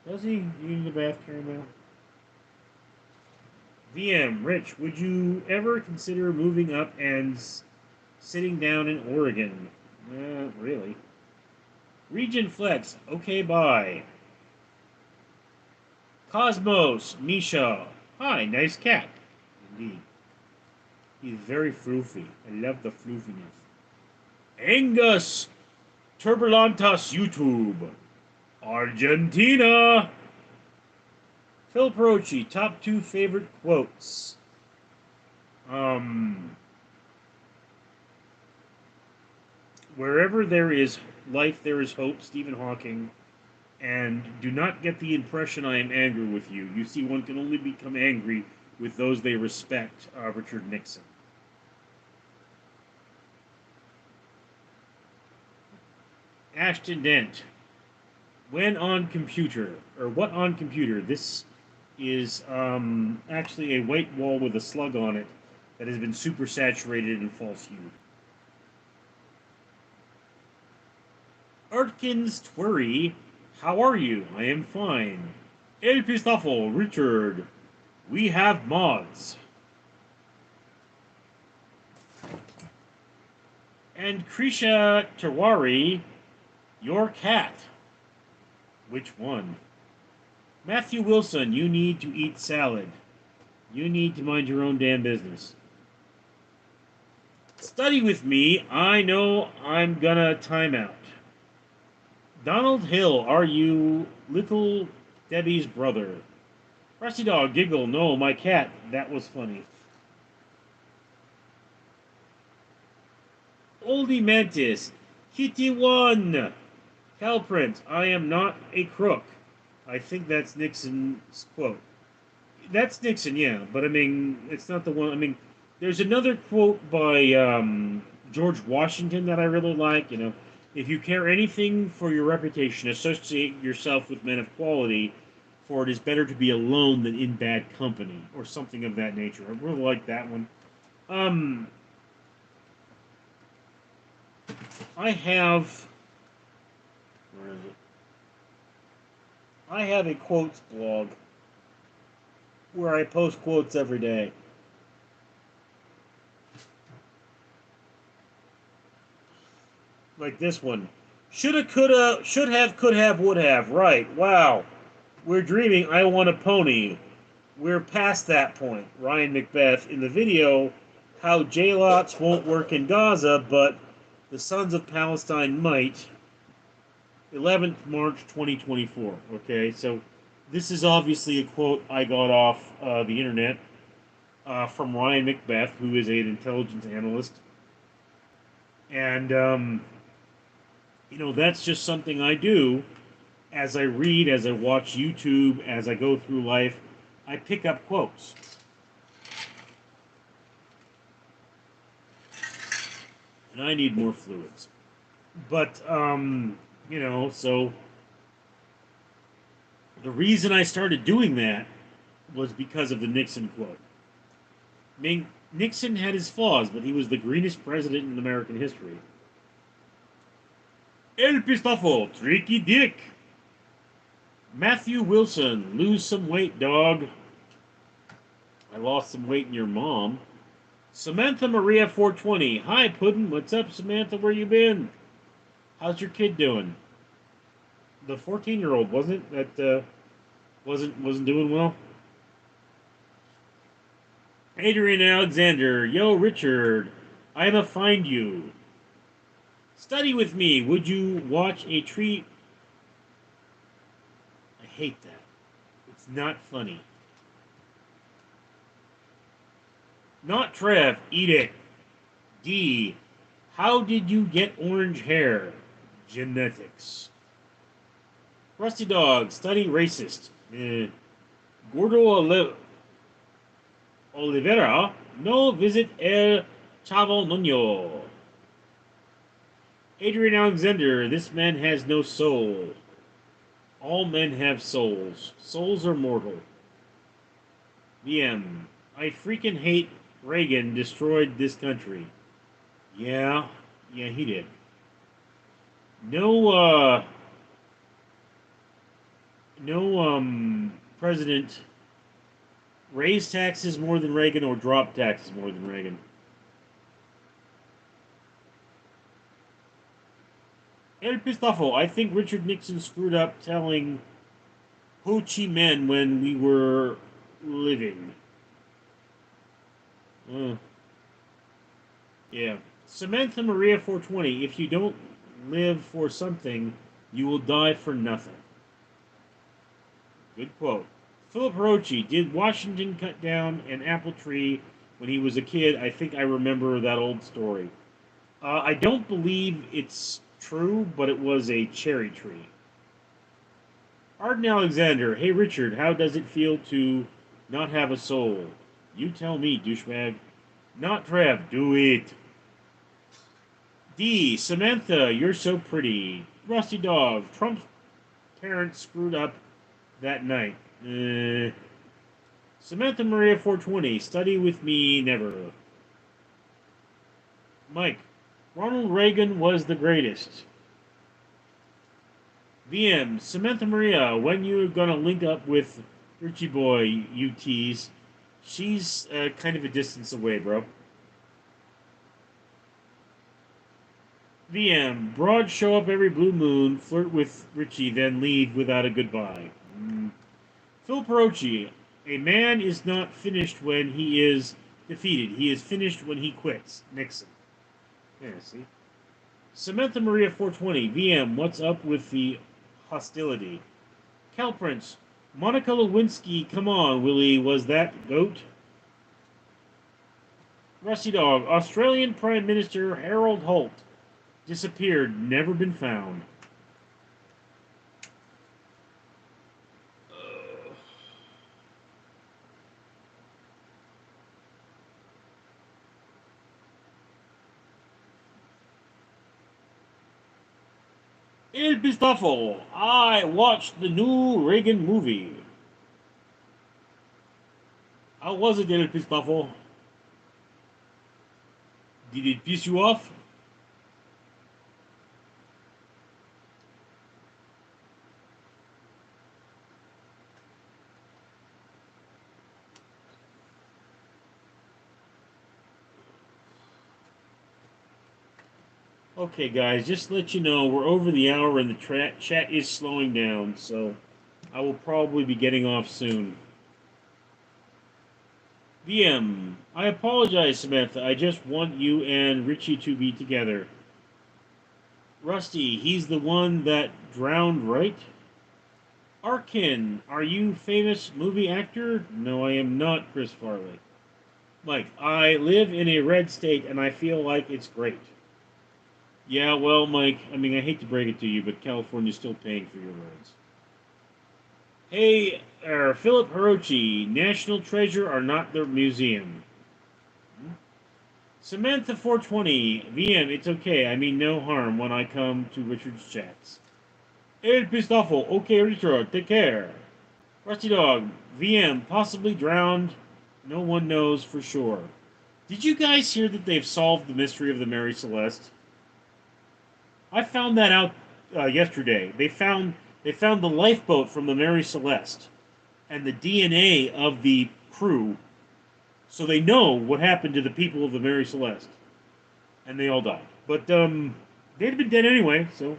[SPEAKER 1] Does he? You need a bath, Caramel? VM, Rich, would you ever consider moving up and sitting down in Oregon? Not really. Region Flex, okay, bye. Cosmos, Misha, hi, nice cat. Indeed. He's very floofy. I love the floofiness. Angus Turbulentus YouTube. Argentina. Phil Perochi, top 2 favorite quotes. Wherever there is life, there is hope, Stephen Hawking. And do not get the impression I am angry with you. You see, one can only become angry with those they respect, Richard Nixon. Ashton Dent. When on computer, or what on computer? This is actually a white wall with a slug on it that has been super saturated and false hued. Artkins Twerry, how are you? I am fine. El Pistafo, Richard, we have mods. And Krisha Terwari, your cat. Which one? Matthew Wilson, you need to eat salad. You need to mind your own damn business. Study with me. I know I'm gonna time out. Donald Hill, are you little Debbie's brother? Rusty Dog, giggle. No, my cat. That was funny. Oldie Mantis. Kitty one. Calprint, I am not a crook. I think that's Nixon's quote. That's Nixon, yeah, but I mean, it's not the one. I mean, there's another quote by George Washington that I really like. You know, if you care anything for your reputation, associate yourself with men of quality, for it is better to be alone than in bad company, or something of that nature. I really like that one. Um, I have. Where is it? I have a quotes blog where I post quotes every day. Like this one. Shoulda, coulda, should have, could have, would have. Right. Wow. We're dreaming. I want a pony. We're past that point. Ryan Macbeth in the video. How J-Lots won't work in Gaza, but the Sons of Palestine might. 11th March 2024. Okay, so this is obviously a quote I got off the internet from Ryan Macbeth, who is an intelligence analyst. And you know, that's just something I do as I read, as I watch YouTube, as I go through life. I pick up quotes. And I need more fluids. But, you know, so the reason I started doing that was because of the Nixon quote. I mean, Nixon had his flaws, but he was the greenest president in American history. El Pistafo, Tricky Dick. Matthew Wilson, lose some weight, dog. I lost some weight in your mom. Samantha Maria 420. Hi, Puddin'. What's up, Samantha? Where you been? How's your kid doing? The 14-year-old wasn't that wasn't doing well. Adrian Alexander. Yo, Richard. I'ma find you. Study with me. Would you watch a treat? I hate that. It's not funny. Not Trev. Eat it. D. How did you get orange hair? Genetics. Rusty Dog. Study racist. Gordo Oliveira. No visit El Chavo Nuno. Adrian Alexander. This man has no soul. All men have souls. Souls are mortal. VM. I freaking hate Reagan destroyed this country. Yeah, he did. No, president raised taxes more than Reagan or dropped taxes more than Reagan. El Pistafo, I think Richard Nixon screwed up telling Ho Chi Minh when we were living. Yeah. Samantha Maria 420, if you don't live for something, you will die for nothing. Good quote. Philip Rochi, did Washington cut down an apple tree when he was a kid? I think I remember that old story. I don't believe it's true, but it was a cherry tree. Arden Alexander, hey Richard, how does it feel to not have a soul? You tell me, douchebag. Not Trev, do it. D. Samantha, you're so pretty. Rusty Dog, Trump's parents screwed up that night. Samantha Maria 420, study with me, never. Mike, Ronald Reagan was the greatest. VM, Samantha Maria, when you gonna link up with Richie Boy, you tease? She's kind of a distance away, bro. VM, Broad show up every blue moon, flirt with Richie, then leave without a goodbye. Phil Perochi, a man is not finished when he is defeated. He is finished when he quits. Nixon. Yeah, see? Samantha Maria 420, VM, what's up with the hostility? Cal Prince, Monica Lewinsky, come on, Willie, was that goat? Rusty Dog. Australian Prime Minister Harold Holt disappeared, never been found. El Pistafo. I watched the new Reagan movie. How was it, El Pistafo? Did it piss you off? Okay, guys, just to let you know, we're over the hour and the chat is slowing down, so I will probably be getting off soon. VM, I apologize, Samantha. I just want you and Richie to be together. Rusty, he's the one that drowned, right? Arkin, are you famous movie actor? No, I am not, Chris Farley. Mike, I live in a red state and I feel like it's great. Yeah, well, Mike, I mean, I hate to break it to you, but California's still paying for your roads. Hey, Philip Hirochi, National Treasure are not the museum. Samantha 420, VM, it's okay. I mean no harm when I come to Richard's chats. El Pistafo, okay, Richard, take care. Rusty Dog, VM, possibly drowned. No one knows for sure. Did you guys hear that they've solved the mystery of the Mary Celeste? I found that out yesterday. They found the lifeboat from the Mary Celeste and the DNA of the crew, so they know what happened to the people of the Mary Celeste, and they all died. But they'd have been dead anyway. So,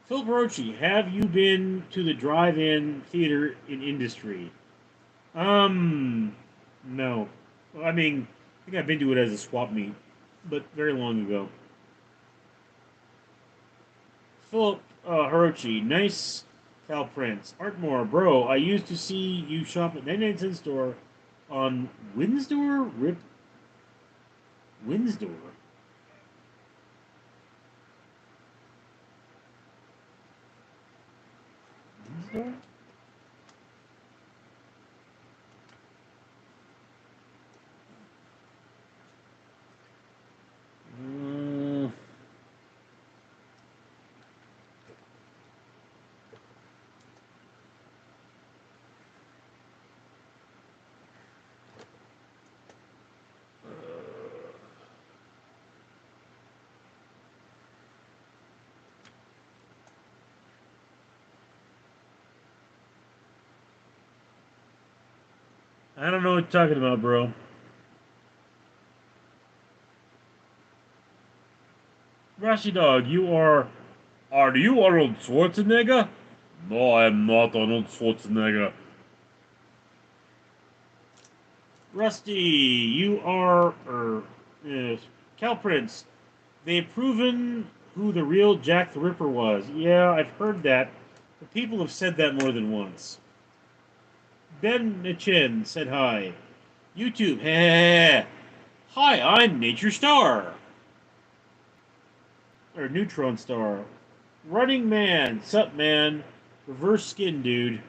[SPEAKER 1] Philip Rochi, have you been to the drive-in theater in Industry? No. Well, I mean, I think I've been to it as a swap meet, but very long ago. Philip Hirochi, nice Cal Prince. Artmore, bro, I used to see you shop at 99 cent store on Windsor? Rip Windsor. Windsor? Uh, I don't know what you're talking about, bro. Rashi Dog, you are. Are you Arnold Schwarzenegger? No, I am not Arnold Schwarzenegger. Rusty, you are. Cal Prince. They've proven who the real Jack the Ripper was. Yeah, I've heard that, but people have said that more than once. Ben Nichin said hi. YouTube, heh. Hi, I'm Nature Star. Or Neutron Star. Running Man, sup man. Reverse skin dude.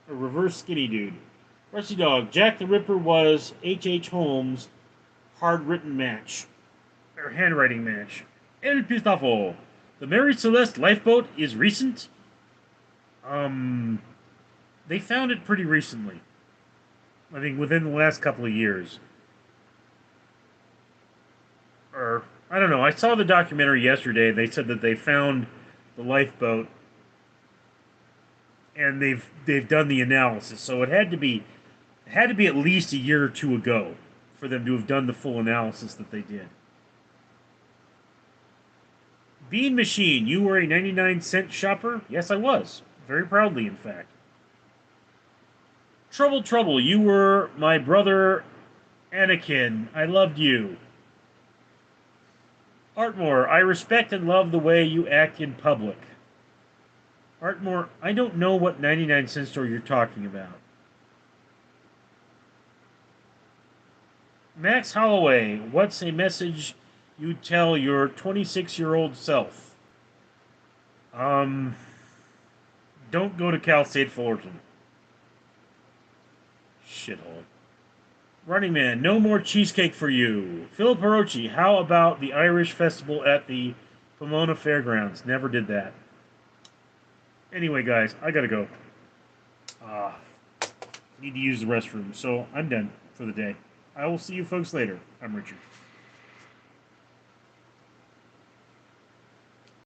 [SPEAKER 1] Or reverse skinny dude. Rusty Dog, Jack the Ripper was H.H. Holmes' hard written match. Or handwriting match. El Pistafo. The Mary Celeste lifeboat is recent? They found it pretty recently. I think within the last couple of years. Or, I don't know. I saw the documentary yesterday. They said that they found the lifeboat and they've done the analysis. So it had to be at least a year or two ago for them to have done the full analysis that they did. Bean Machine, you were a 99 cent shopper? Yes, I was. Very proudly, in fact. Trouble, Trouble, you were my brother Anakin. I loved you. Artmore, I respect and love the way you act in public. Artmore, I don't know what 99 cent store you're talking about. Max Holloway, what's a message you'd tell your 26-year-old self? Um, don't go to Cal State Fullerton. Shithole. Running Man, no more cheesecake for you. Philip Hirochi, how about the Irish festival at the Pomona Fairgrounds? Never did that. Anyway, guys, I gotta go. Ah, need to use the restroom, so I'm done for the day. I will see you folks later. I'm Richard.